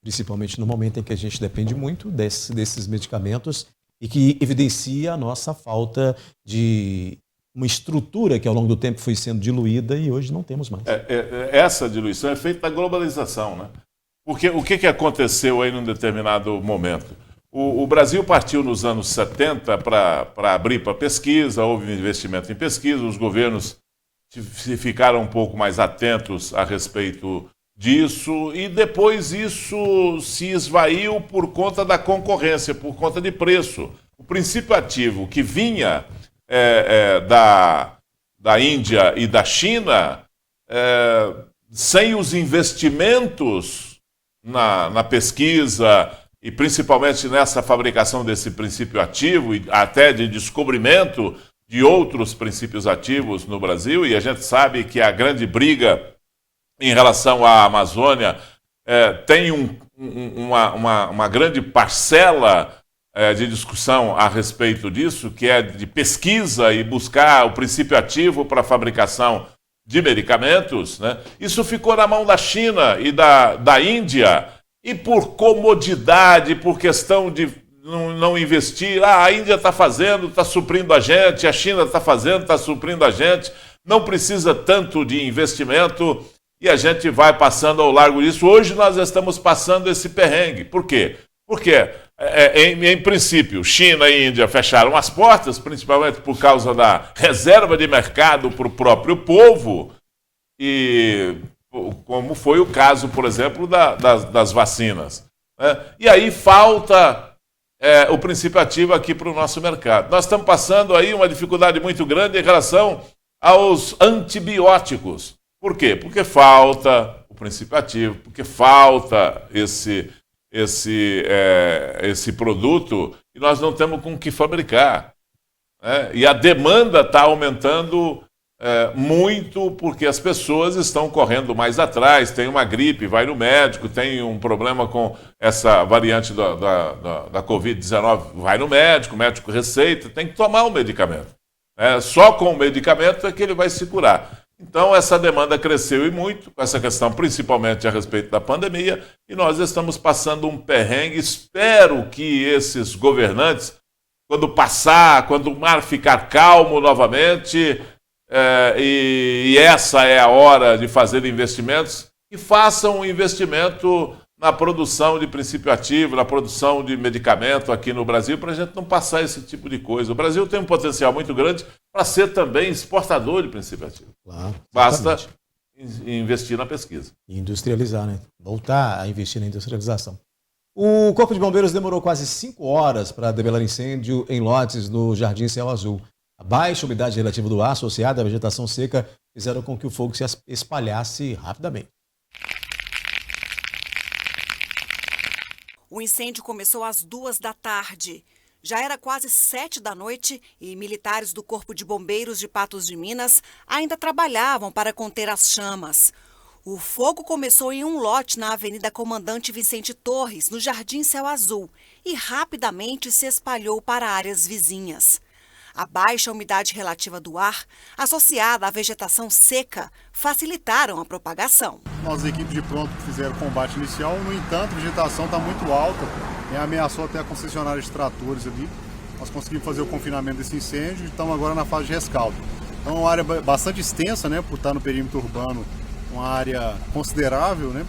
Principalmente no momento em que a gente depende muito desses medicamentos e que evidencia a nossa falta de uma estrutura que ao longo do tempo foi sendo diluída e hoje não temos mais. Essa diluição é feita da globalização, né? Porque o que aconteceu aí num determinado momento? O Brasil partiu nos anos 70 para abrir para pesquisa, houve investimento em pesquisa, os governos ficaram um pouco mais atentos a respeito disso e depois isso se esvaiu por conta da concorrência, por conta de preço. O princípio ativo que vinha da Índia e da China, sem os investimentos na pesquisa e principalmente nessa fabricação desse princípio ativo e até de descobrimento de outros princípios ativos no Brasil, e a gente sabe que a grande briga em relação à Amazônia tem uma grande parcela de discussão a respeito disso, que é de pesquisa e buscar o princípio ativo para a fabricação de medicamentos, né? Isso ficou na mão da China e da Índia, e por comodidade, por questão de não investir, a Índia está fazendo, está suprindo a gente, a China está fazendo, está suprindo a gente, não precisa tanto de investimento, e a gente vai passando ao largo disso. Hoje nós estamos passando esse perrengue. Por quê? Porque, em princípio, China e Índia fecharam as portas, principalmente por causa da reserva de mercado para o próprio povo, e como foi o caso, por exemplo, das vacinas, né? E aí falta o princípio ativo aqui para o nosso mercado. Nós estamos passando aí uma dificuldade muito grande em relação aos antibióticos. Por quê? Porque falta o princípio ativo, porque falta esse produto e nós não temos com o que fabricar, né? E a demanda está aumentando muito porque as pessoas estão correndo mais atrás, tem uma gripe, vai no médico, tem um problema com essa variante da Covid-19, vai no médico, o médico receita, tem que tomar o medicamento. Só com o medicamento é que ele vai se curar. Então, essa demanda cresceu e muito, com essa questão principalmente a respeito da pandemia, e nós estamos passando um perrengue. Espero que esses governantes, quando o mar ficar calmo novamente, e essa é a hora de fazer investimentos, que façam um investimento na produção de princípio ativo, na produção de medicamento aqui no Brasil, para a gente não passar esse tipo de coisa. O Brasil tem um potencial muito grande para ser também exportador de princípio ativo. Claro, basta investir na pesquisa. E industrializar, né? Voltar a investir na industrialização. O Corpo de Bombeiros demorou quase 5 horas para debelar incêndio em lotes no Jardim Céu Azul. A baixa umidade relativa do ar associada à vegetação seca fizeram com que o fogo se espalhasse rapidamente. O incêndio começou às 2 da tarde. Já era quase 7 da noite e militares do Corpo de Bombeiros de Patos de Minas ainda trabalhavam para conter as chamas. O fogo começou em um lote na Avenida Comandante Vicente Torres, no Jardim Céu Azul, e rapidamente se espalhou para áreas vizinhas. A baixa umidade relativa do ar, associada à vegetação seca, facilitaram a propagação. As equipes de pronto fizeram o combate inicial, no entanto, a vegetação está muito alta e ameaçou até a concessionária de tratores ali. Nós conseguimos fazer o confinamento desse incêndio e estamos agora na fase de rescaldo. Então é uma área bastante extensa, né, por estar no perímetro urbano, uma área considerável, né?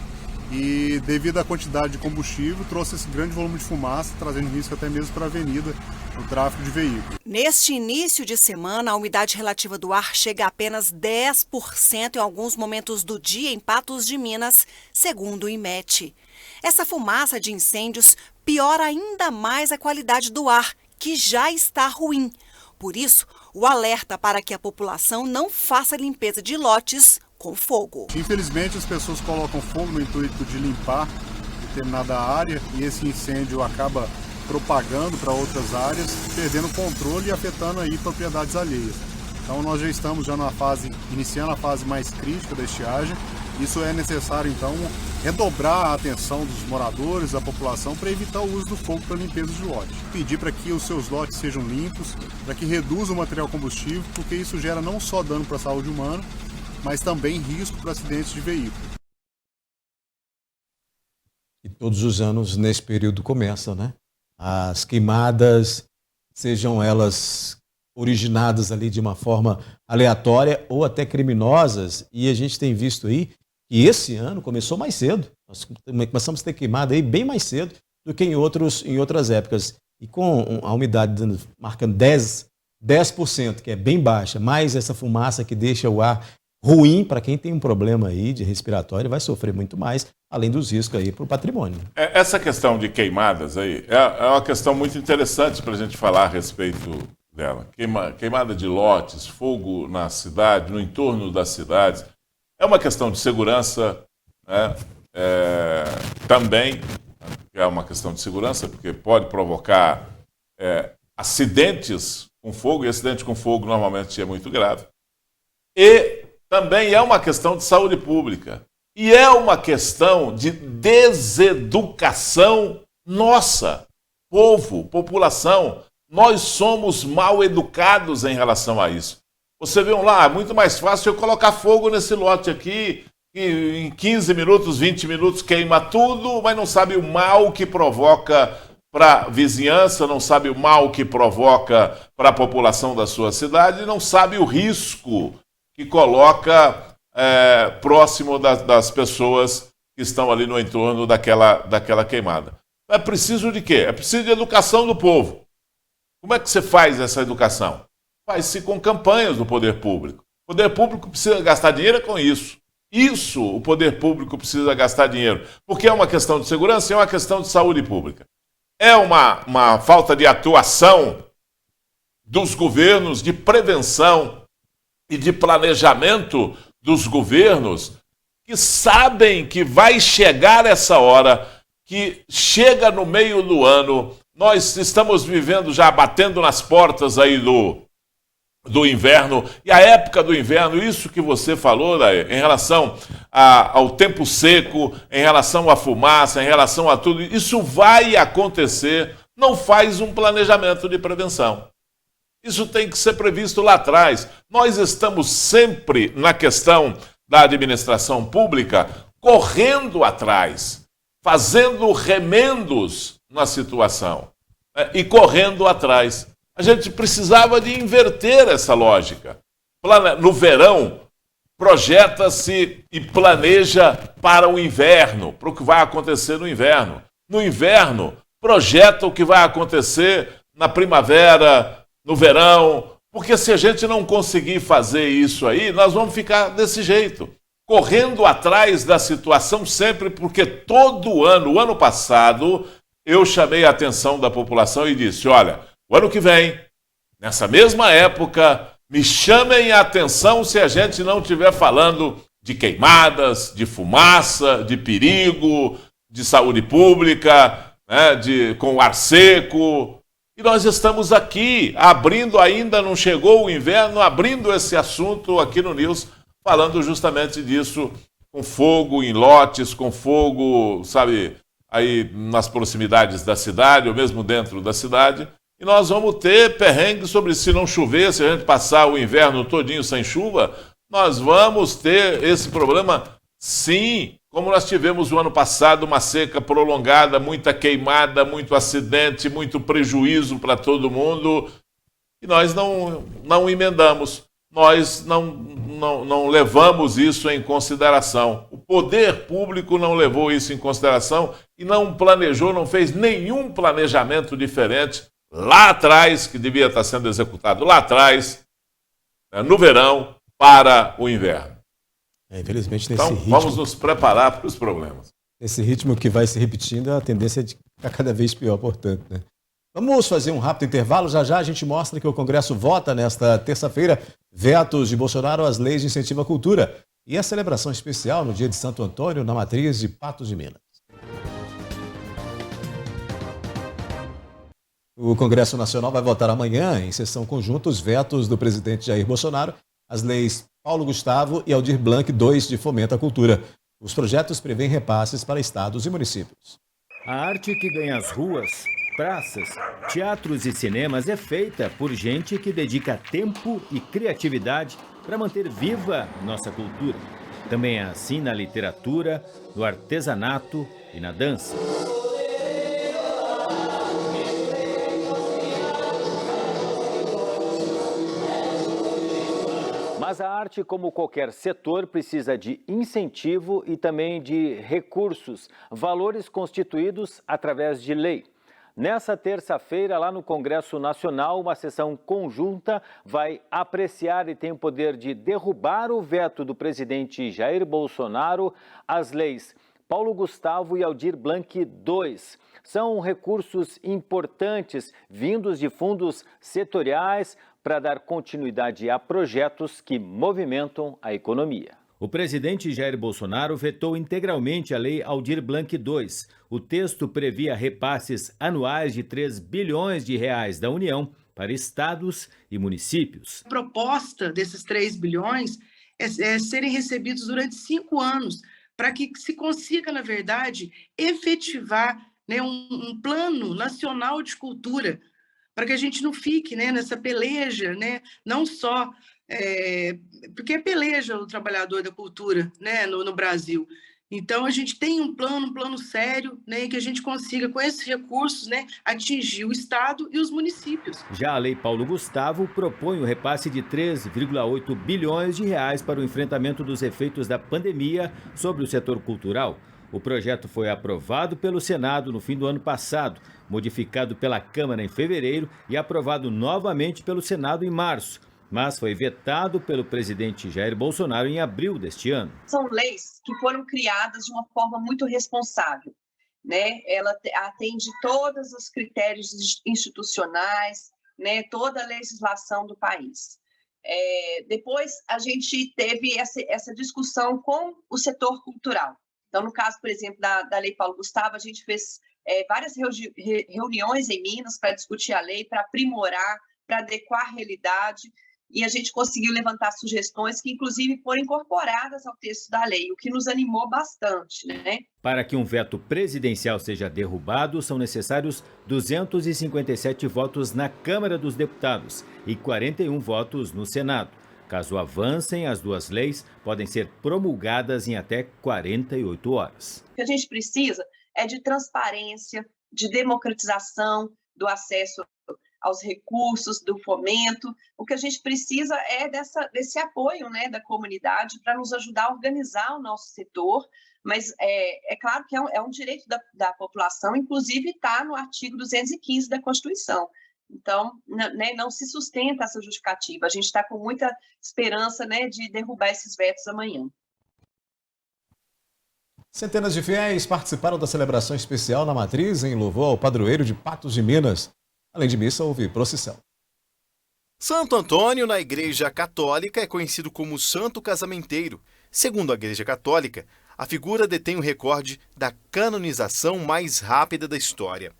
E devido à quantidade de combustível, trouxe esse grande volume de fumaça, trazendo risco até mesmo para a avenida, o tráfego de veículos. Neste início de semana, a umidade relativa do ar chega a apenas 10% em alguns momentos do dia em Patos de Minas, segundo o IMET. Essa fumaça de incêndios piora ainda mais a qualidade do ar, que já está ruim. Por isso, o alerta para que a população não faça limpeza de lotes com fogo. Infelizmente, as pessoas colocam fogo no intuito de limpar determinada área e esse incêndio acaba propagando para outras áreas, perdendo o controle e afetando aí propriedades alheias. Então nós já estamos iniciando a fase mais crítica da estiagem. Isso é necessário então redobrar a atenção dos moradores, da população, para evitar o uso do fogo para limpeza de lotes. Pedir para que os seus lotes sejam limpos, para que reduza o material combustível, porque isso gera não só dano para a saúde humana, mas também risco para acidentes de veículo. E todos os anos, nesse período, começam, né? As queimadas, sejam elas originadas ali de uma forma aleatória ou até criminosas, e a gente tem visto aí que esse ano começou mais cedo. Nós começamos a ter queimada aí bem mais cedo do que em outras épocas. E com a umidade marcando 10%, que é bem baixa, mais essa fumaça que deixa o ar ruim para quem tem um problema aí de respiratório, vai sofrer muito mais, além dos riscos aí para o patrimônio. Essa questão de queimadas aí é uma questão muito interessante para a gente falar a respeito dela. Queimada de lotes, fogo na cidade, no entorno das cidades, é uma questão de segurança, né? Também é uma questão de segurança, porque pode provocar acidentes com fogo, e acidente com fogo normalmente é muito grave. E também é uma questão de saúde pública. E é uma questão de deseducação nossa, povo, população. Nós somos mal educados em relação a isso. Você vê lá, é muito mais fácil eu colocar fogo nesse lote aqui, e em 15 minutos, 20 minutos queima tudo, mas não sabe o mal que provoca para a vizinhança, não sabe o mal que provoca para a população da sua cidade, não sabe o risco que coloca próximo das pessoas que estão ali no entorno daquela queimada. É preciso de quê? É preciso de educação do povo. Como é que você faz essa educação? Faz-se com campanhas do poder público. O poder público precisa gastar dinheiro com isso. Isso o poder público precisa gastar dinheiro. Porque é uma questão de segurança e é uma questão de saúde pública. É uma falta de atuação dos governos, de prevenção e de planejamento dos governos, que sabem que vai chegar essa hora, que chega no meio do ano. Nós estamos vivendo já, batendo nas portas aí do inverno, e a época do inverno, isso que você falou, Daí, em relação ao tempo seco, em relação à fumaça, em relação a tudo, isso vai acontecer, não faz um planejamento de prevenção. Isso tem que ser previsto lá atrás. Nós estamos sempre na questão da administração pública, correndo atrás, fazendo remendos na situação, né? E correndo atrás. A gente precisava de inverter essa lógica. No verão, projeta-se e planeja para o inverno, para o que vai acontecer no inverno. No inverno, projeta o que vai acontecer na primavera, no verão, porque se a gente não conseguir fazer isso aí, nós vamos ficar desse jeito, correndo atrás da situação sempre, porque todo ano, o ano passado, eu chamei a atenção da população e disse, olha, o ano que vem, nessa mesma época, me chamem a atenção se a gente não estiver falando de queimadas, de fumaça, de perigo, de saúde pública, né, com ar seco. E nós estamos aqui, abrindo, ainda não chegou o inverno, abrindo esse assunto aqui no News, falando justamente disso, com fogo em lotes, com fogo, sabe, aí nas proximidades da cidade, ou mesmo dentro da cidade. E nós vamos ter perrengue sobre se não chover, se a gente passar o inverno todinho sem chuva, nós vamos ter esse problema, sim, como nós tivemos o ano passado, uma seca prolongada, muita queimada, muito acidente, muito prejuízo para todo mundo, e nós não emendamos, nós não levamos isso em consideração. O poder público não levou isso em consideração e não planejou, não fez nenhum planejamento diferente lá atrás, que devia estar sendo executado lá atrás, no verão, para o inverno. Infelizmente, nesse então, ritmo, vamos nos preparar para os problemas. Esse ritmo que vai se repetindo, a tendência é de ficar cada vez pior, portanto, né? Vamos fazer um rápido intervalo, já a gente mostra que o Congresso vota nesta terça-feira vetos de Bolsonaro às leis de incentivo à cultura e a celebração especial no dia de Santo Antônio na matriz de Patos de Minas. O Congresso Nacional vai votar amanhã, em sessão conjunta, os vetos do presidente Jair Bolsonaro às leis Paulo Gustavo e Aldir Blanc II de fomento à cultura. Os projetos prevêem repasses para estados e municípios. A arte que ganha as ruas, praças, teatros e cinemas é feita por gente que dedica tempo e criatividade para manter viva nossa cultura. Também é assim na literatura, no artesanato e na dança. Mas a arte, como qualquer setor, precisa de incentivo e também de recursos, valores constituídos através de lei. Nessa terça-feira, lá no Congresso Nacional, uma sessão conjunta vai apreciar e tem o poder de derrubar o veto do presidente Jair Bolsonaro às leis Paulo Gustavo e Aldir Blanc II. São recursos importantes vindos de fundos setoriais para dar continuidade a projetos que movimentam a economia. O presidente Jair Bolsonaro vetou integralmente a lei Aldir Blanc II. O texto previa repasses anuais de 3 bilhões de reais da União para estados e municípios. A proposta desses 3 bilhões é serem recebidos durante 5 anos, para que se consiga, na verdade, efetivar, né, um plano nacional de cultura, para que a gente não fique, né, nessa peleja, né, não só porque peleja o trabalhador da cultura, né, no Brasil. Então, a gente tem um plano sério, né, que a gente consiga, com esses recursos, né, atingir o Estado e os municípios. Já a Lei Paulo Gustavo propõe o repasse de 3,8 bilhões de reais para o enfrentamento dos efeitos da pandemia sobre o setor cultural. O projeto foi aprovado pelo Senado no fim do ano passado, modificado pela Câmara em fevereiro e aprovado novamente pelo Senado em março, mas foi vetado pelo presidente Jair Bolsonaro em abril deste ano. São leis que foram criadas de uma forma muito responsável, né? Ela atende todos os critérios institucionais, né? Toda a legislação do país. Depois, a gente teve essa discussão com o setor cultural. Então, no caso, por exemplo, da Lei Paulo Gustavo, a gente fez várias reuniões em Minas para discutir a lei, para aprimorar, para adequar a realidade, e a gente conseguiu levantar sugestões que, inclusive, foram incorporadas ao texto da lei, o que nos animou bastante, né? Para que um veto presidencial seja derrubado, são necessários 257 votos na Câmara dos Deputados e 41 votos no Senado. Caso avancem, as duas leis podem ser promulgadas em até 48 horas. O que a gente precisa é de transparência, de democratização do acesso aos recursos, do fomento. O que a gente precisa é desse apoio, né, da comunidade para nos ajudar a organizar o nosso setor, mas é claro que é um direito da população, inclusive está no artigo 215 da Constituição. Então, né, não se sustenta essa justificativa. A gente está com muita esperança, né, de derrubar esses vetos amanhã. Centenas de fiéis participaram da celebração especial na matriz em louvor ao padroeiro de Patos de Minas. Além de missa, houve procissão. Santo Antônio, na Igreja Católica, é conhecido como Santo Casamenteiro. Segundo a Igreja Católica, a figura detém o recorde da canonização mais rápida da história.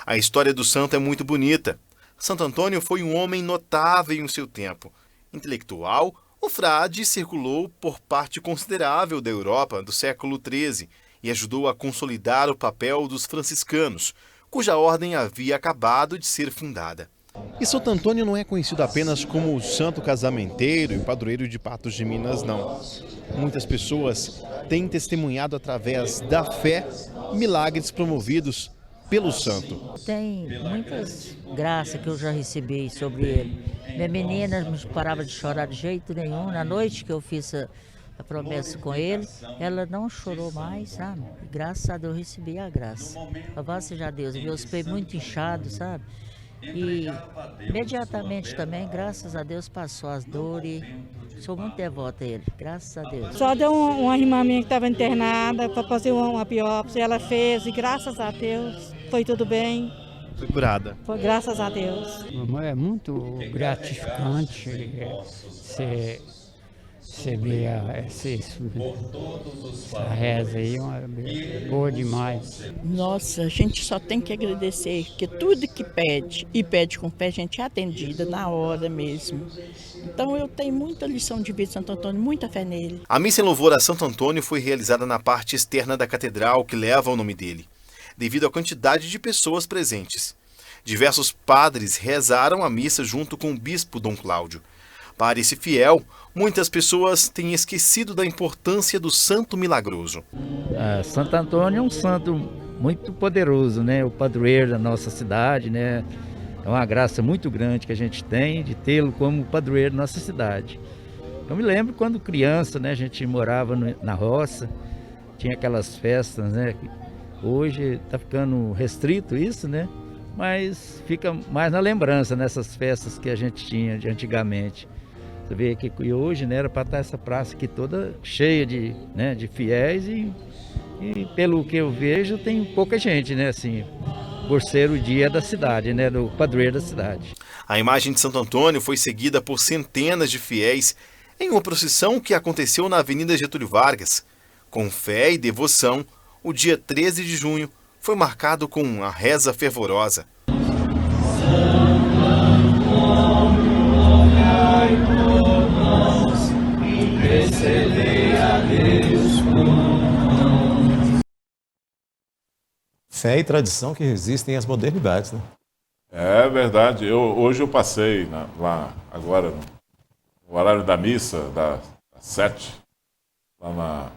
A história do santo é muito bonita. Santo Antônio foi um homem notável em seu tempo. Intelectual, o frade circulou por parte considerável da Europa do século XIII e ajudou a consolidar o papel dos franciscanos, cuja ordem havia acabado de ser fundada. E Santo Antônio não é conhecido apenas como o santo casamenteiro e o padroeiro de Patos de Minas, não. Muitas pessoas têm testemunhado através da fé milagres promovidos pelo santo. Tem muitas graças que eu já recebi sobre ele. Minha menina não parava de chorar de jeito nenhum. Na noite que eu fiz a promessa com ele, ela não chorou mais, sabe? E graças a Deus eu recebi a graça. Louvado seja Deus, meus pés muito inchados, sabe? E imediatamente também, graças a Deus, passou as dores. Sou muito devota a ele, graças a Deus. Só deu uma irmã minha que estava internada para fazer uma biópsia, ela fez e graças a Deus foi tudo bem. Foi curada. Foi graças a Deus. É muito gratificante você ver essa reza aí, boa demais. Nossa, a gente só tem que agradecer, que tudo que pede, e pede com fé, a gente é atendida na hora mesmo. Então eu tenho muita lição de vida de Santo Antônio, muita fé nele. A missa em louvor a Santo Antônio foi realizada na parte externa da catedral que leva o nome dele, devido à quantidade de pessoas presentes. Diversos padres rezaram a missa junto com o bispo Dom Cláudio. Para esse fiel, muitas pessoas têm esquecido da importância do santo milagroso. Santo Antônio é um santo muito poderoso, né? O padroeiro da nossa cidade, né? É uma graça muito grande que a gente tem de tê-lo como padroeiro da nossa cidade. Eu me lembro quando criança, né? A gente morava na roça, tinha aquelas festas, né? Hoje está ficando restrito isso, né? Mas fica mais na lembrança nessas festas que a gente tinha de antigamente. Você vê que hoje, né, era para estar essa praça aqui toda cheia de fiéis e pelo que eu vejo tem pouca gente, né, assim, por ser o dia da cidade, né, do padroeiro da cidade. A imagem de Santo Antônio foi seguida por centenas de fiéis em uma procissão que aconteceu na Avenida Getúlio Vargas. Com fé e devoção, o dia 13 de junho foi marcado com a reza fervorosa. Fé e tradição que resistem às modernidades, né? É verdade. Hoje eu passei lá agora, no horário da missa, das 7, lá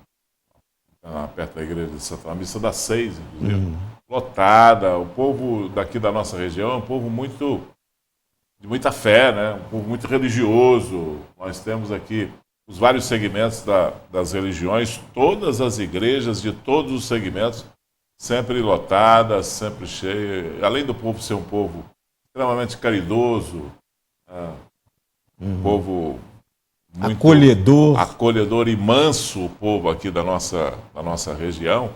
perto da igreja de Santa, a missa das 6, inclusive, lotada. O povo daqui da nossa região é um povo de muita fé, né? Um povo muito religioso. Nós temos aqui os vários segmentos das religiões, todas as igrejas de todos os segmentos, sempre lotadas, sempre cheias. Além do povo ser um povo extremamente caridoso, um povo muito acolhedor e manso, o povo aqui da nossa região,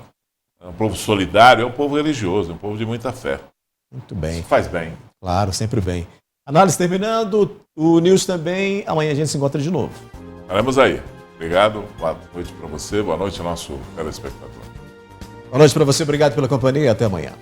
é um povo solidário, é um povo religioso, é um povo de muita fé. Muito bem. Isso faz bem. Claro, sempre bem. Análise terminando, o News também, amanhã a gente se encontra de novo. Estaremos aí. Obrigado, boa noite para você, boa noite ao nosso telespectador. Boa noite para você, obrigado pela companhia e até amanhã.